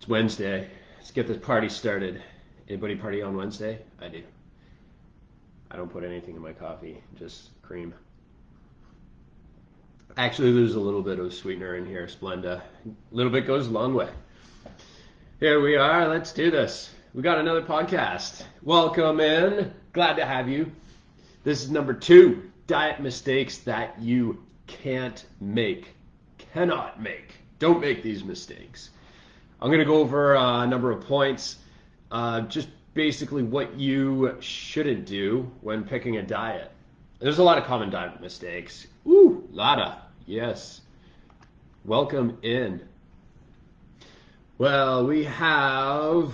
It's Wednesday. Let's get this party started. Anybody party on Wednesday? I do. I don't put anything in my coffee, just cream. Actually, there's a little bit of sweetener in here, Splenda. A little bit goes a long way. Here we are. Let's do this. We got another podcast. Welcome in. Glad to have you. This is number 2. Diet mistakes that you can't make. Cannot make. Don't make these mistakes. I'm going to go over a number of points, just basically what you shouldn't do when picking a diet. There's a lot of common diet mistakes. Ooh, Lada, yes. Welcome in. Well, we have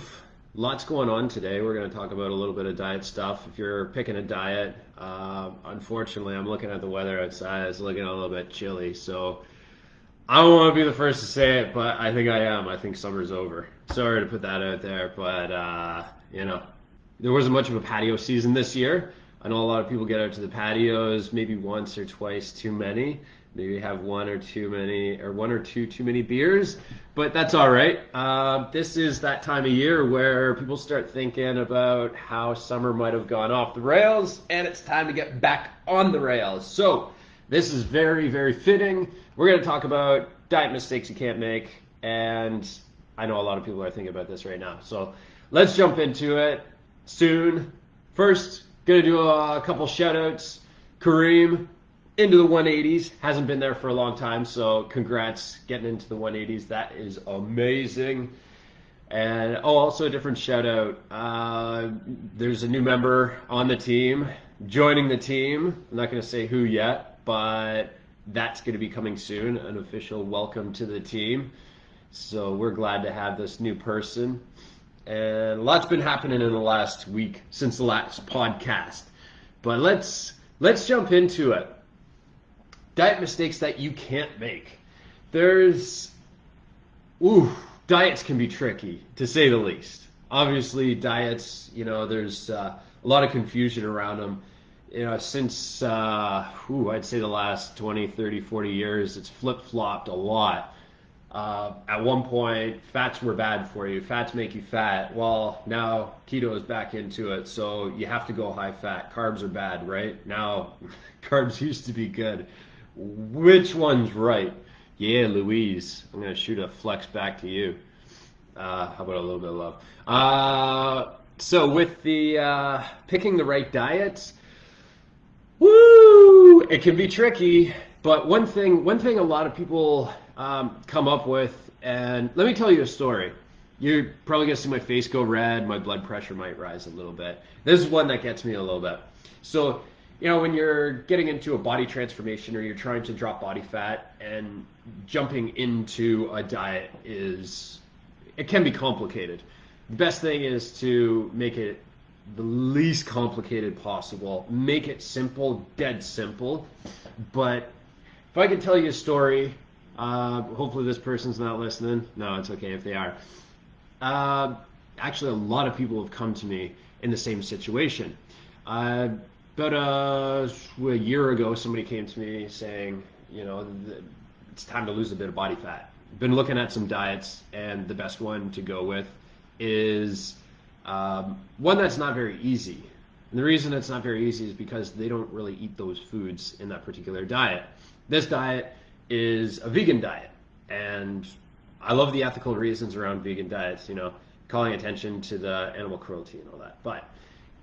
lots going on today. We're going to talk about a little bit of diet stuff. If you're picking a diet, unfortunately, I'm looking at the weather outside. It's looking a little bit chilly, so I don't want to be the first to say it, but I think I am. I think summer's over. Sorry to put that out there, but there wasn't much of a patio season this year. I know a lot of people get out to the patios maybe once or twice too many. Maybe have one or two too many beers, but that's all right. This is that time of year where people start thinking about how summer might have gone off the rails, and it's time to get back on the rails. So this is very, very fitting. We're going to talk about diet mistakes you can't make, and I know a lot of people are thinking about this right now. So let's jump into it soon. First, going to do a couple shout-outs. Kareem, into the 180s. Hasn't been there for a long time, so congrats getting into the 180s. That is amazing. And also a different shout-out. There's a new member on the team, joining the team. I'm not going to say who yet, but that's going to be coming soon, an official welcome to the team. So we're glad to have this new person. And a lot's been happening in the last week since the last podcast. But let's jump into it. Diet mistakes that you can't make. Diets can be tricky, to say the least. Obviously, diets, there's a lot of confusion around them. Since I'd say the last 20, 30, 40 years, it's flip-flopped a lot. At one point, fats were bad for you. Fats make you fat. Well, now keto is back into it, so you have to go high fat. Carbs are bad, right? Now, carbs used to be good. Which one's right? Yeah, Louise. I'm going to shoot a flex back to you. How about a little bit of love? So with the picking the right diets, it can be tricky, but one thing a lot of people come up with, and let me tell you a story. You're probably gonna see my face go red, my blood pressure might rise a little bit. This is one that gets me a little bit. So, when you're getting into a body transformation or you're trying to drop body fat, and jumping into a diet it can be complicated. The best thing is to make it the least complicated possible. Make it simple, dead simple. But if I could tell you a story, hopefully this person's not listening. No, it's okay if they are. Actually, a lot of people have come to me in the same situation. About a year ago, somebody came to me saying, it's time to lose a bit of body fat. Been looking at some diets, and the best one to go with is one that's not very easy. And the reason it's not very easy is because they don't really eat those foods in that particular diet. This diet is a vegan diet, and I love the ethical reasons around vegan diets, calling attention to the animal cruelty and all that. But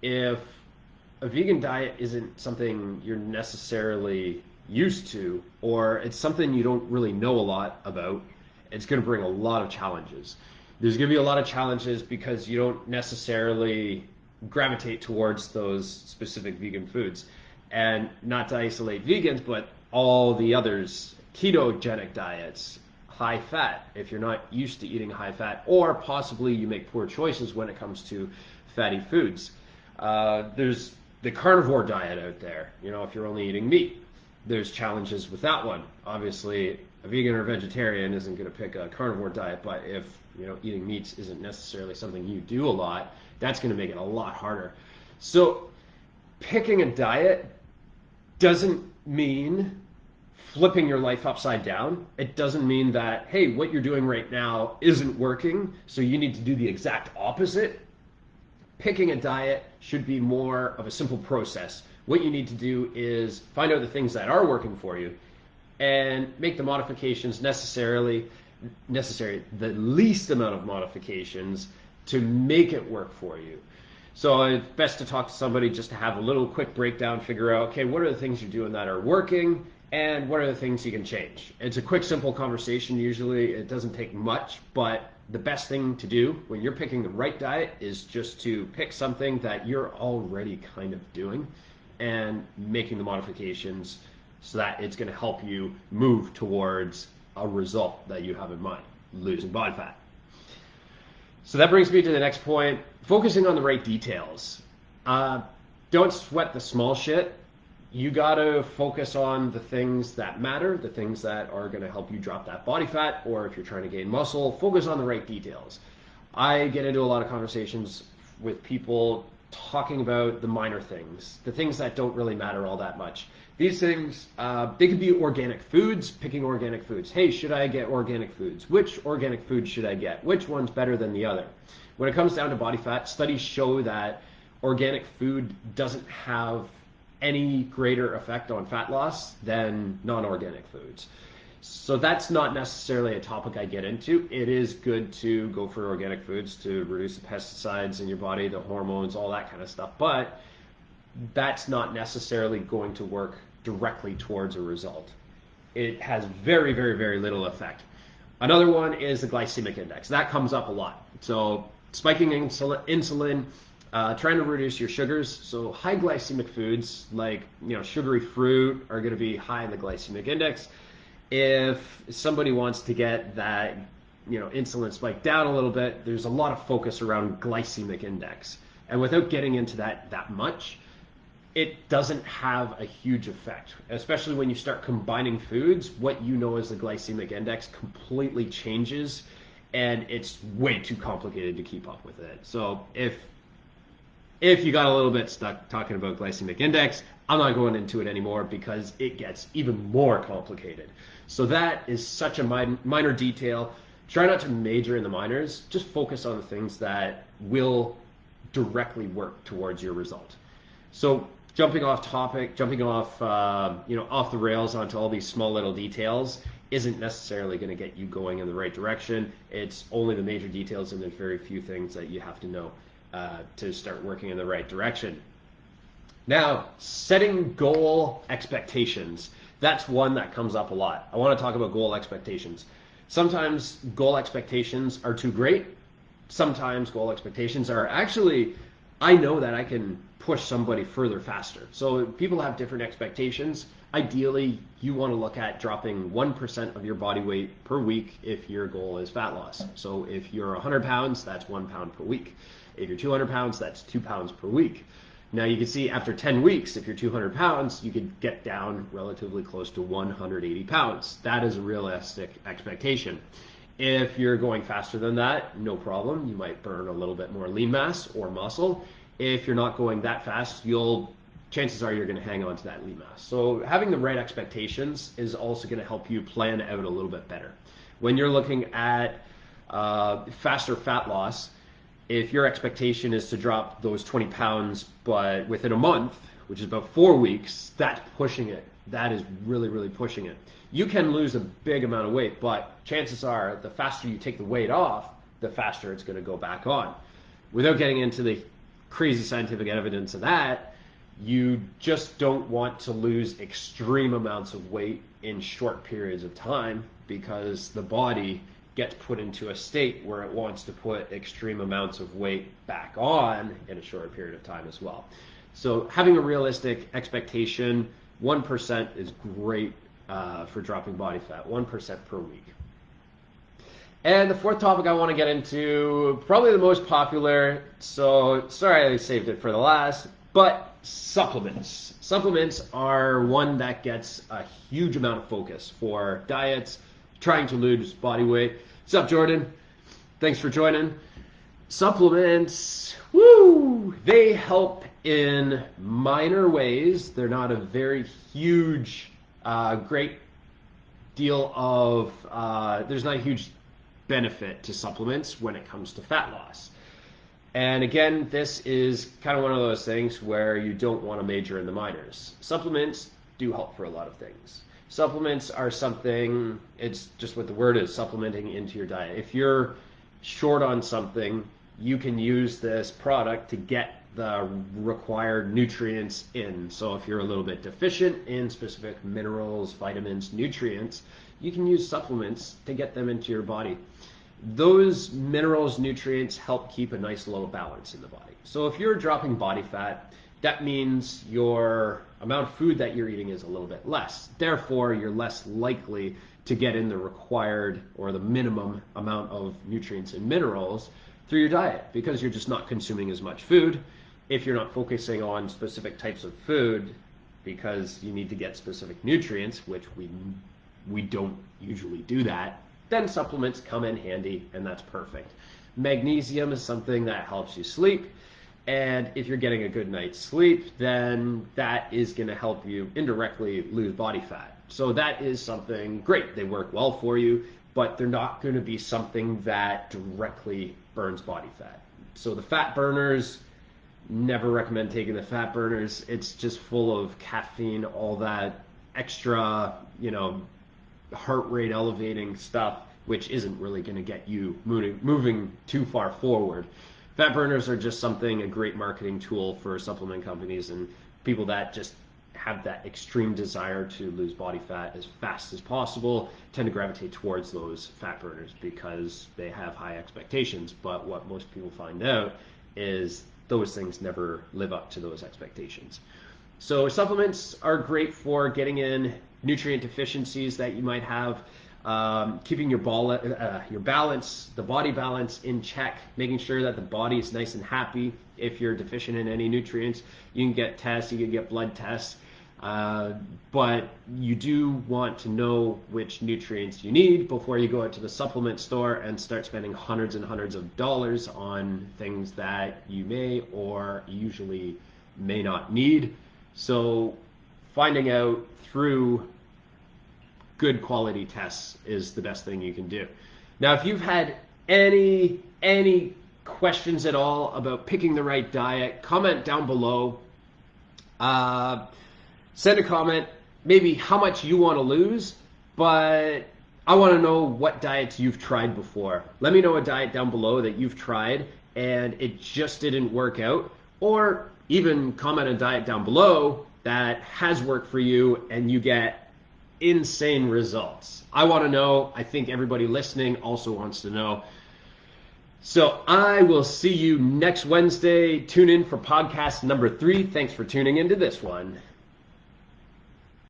if a vegan diet isn't something you're necessarily used to, or it's something you don't really know a lot about, it's going to bring a lot of challenges. There's going to be a lot of challenges because you don't necessarily gravitate towards those specific vegan foods. And not to isolate vegans, but all the others, ketogenic diets, high fat, if you're not used to eating high fat, or possibly you make poor choices when it comes to fatty foods. There's the carnivore diet out there, if you're only eating meat. There's challenges with that one. Obviously, a vegan or vegetarian isn't going to pick a carnivore diet, but if eating meats isn't necessarily something you do a lot, that's going to make it a lot harder. So picking a diet doesn't mean flipping your life upside down. It doesn't mean that, hey, what you're doing right now isn't working, so you need to do the exact opposite. Picking a diet should be more of a simple process. What you need to do is find out the things that are working for you and make the modifications necessary, the least amount of modifications to make it work for you. So it's best to talk to somebody just to have a little quick breakdown, figure out, okay, what are the things you're doing that are working and what are the things you can change. It's a quick, simple conversation usually. It doesn't take much, but the best thing to do when you're picking the right diet is just to pick something that you're already kind of doing and making the modifications so that it's going to help you move towards a result that you have in mind, losing body fat. So that brings me to the next point, focusing on the right details. Don't sweat the small shit. You gotta focus on the things that matter, the things that are gonna help you drop that body fat, or if you're trying to gain muscle, focus on the right details. I get into a lot of conversations with people talking about the minor things, the things that don't really matter all that much. These things, they could be organic foods, picking organic foods. Hey, should I get organic foods? Which organic food should I get? Which one's better than the other? When it comes down to body fat, studies show that organic food doesn't have any greater effect on fat loss than non-organic foods. So that's not necessarily a topic I get into. It is good to go for organic foods to reduce the pesticides in your body, the hormones, all that kind of stuff. But that's not necessarily going to work directly towards a result. It has very, very, very little effect. Another one is the glycemic index. That comes up a lot. So spiking insulin, trying to reduce your sugars. So high glycemic foods like sugary fruit are going to be high in the glycemic index. If somebody wants to get that insulin spike down a little bit, there's a lot of focus around glycemic index. And without getting into that much, it doesn't have a huge effect, especially when you start combining foods. What you know as the glycemic index completely changes, and it's way too complicated to keep up with it. So if you got a little bit stuck talking about glycemic index, I'm not going into it anymore because it gets even more complicated. So that is such a minor detail. Try not to major in the minors. Just focus on the things that will directly work towards your result. So jumping off off the rails onto all these small little details isn't necessarily going to get you going in the right direction. It's only the major details, and there's very few things that you have to know to start working in the right direction. Now, setting goal expectations. That's one that comes up a lot. I want to talk about goal expectations. Sometimes goal expectations are too great. Sometimes goal expectations are actually, I know that I can push somebody further faster. So people have different expectations. Ideally, you want to look at dropping 1% of your body weight per week if your goal is fat loss. So if you're 100 pounds, that's 1 pound per week. If you're 200 pounds, that's 2 pounds per week. Now you can see after 10 weeks, if you're 200 pounds, you could get down relatively close to 180 pounds. That is a realistic expectation. If you're going faster than that, no problem. You might burn a little bit more lean mass or muscle. If you're not going that fast, chances are you're going to hang on to that lean mass. So having the right expectations is also going to help you plan out a little bit better. When you're looking at faster fat loss, if your expectation is to drop those 20 pounds, but within a month, which is about 4 weeks, that's pushing it. That is really, really pushing it. You can lose a big amount of weight, but chances are the faster you take the weight off, the faster it's going to go back on. Without getting into the crazy scientific evidence of that, you just don't want to lose extreme amounts of weight in short periods of time because the body gets put into a state where it wants to put extreme amounts of weight back on in a short period of time as well. So having a realistic expectation, 1% is great for dropping body fat, 1% per week. And the fourth topic I want to get into, probably the most popular, so sorry I saved it for the last, but supplements. Supplements are one that gets a huge amount of focus for diets, trying to lose body weight. What's up, Jordan? Thanks for joining. Supplements, they help in minor ways. They're not a very huge, great deal of, there's not a huge benefit to supplements when it comes to fat loss. And again, this is kind of one of those things where you don't want to major in the minors. Supplements do help for a lot of things. Supplements are something, it's just what the word is, supplementing into your diet. If you're short on something, you can use this product to get the required nutrients in. So if you're a little bit deficient in specific minerals, vitamins, nutrients, you can use supplements to get them into your body. Those minerals, nutrients help keep a nice low balance in the body. So if you're dropping body fat, that means your amount of food that you're eating is a little bit less. Therefore, you're less likely to get in the required or the minimum amount of nutrients and minerals through your diet because you're just not consuming as much food. If you're not focusing on specific types of food because you need to get specific nutrients, which we don't usually do that, then supplements come in handy, and that's perfect. Magnesium is something that helps you sleep, and if you're getting a good night's sleep, then that is going to help you indirectly lose body fat. So that is something great. They work well for you, but they're not going to be something that directly burns body fat. So the fat burners, never recommend taking the fat burners. It's just full of caffeine, all that extra, heart rate elevating stuff, which isn't really going to get you moving too far forward. Fat burners are just a great marketing tool for supplement companies and people that just have that extreme desire to lose body fat as fast as possible tend to gravitate towards those fat burners because they have high expectations. But what most people find out is those things never live up to those expectations. So supplements are great for getting in nutrient deficiencies that you might have, keeping your balance, the body balance in check, making sure that the body is nice and happy. If you're deficient in any nutrients, you can get tests, you can get blood tests, but you do want to know which nutrients you need before you go out to the supplement store and start spending hundreds and hundreds of dollars on things that you may or usually may not need. So finding out through good quality tests is the best thing you can do. Now, if you've had any questions at all about picking the right diet, comment down below. Send a comment, maybe how much you want to lose, but I want to know what diets you've tried before. Let me know a diet down below that you've tried and it just didn't work out, or even comment a diet down below that has worked for you and you get insane results. I want to know. I think everybody listening also wants to know. So I will see you next Wednesday. Tune in for podcast number 3. Thanks for tuning into this one.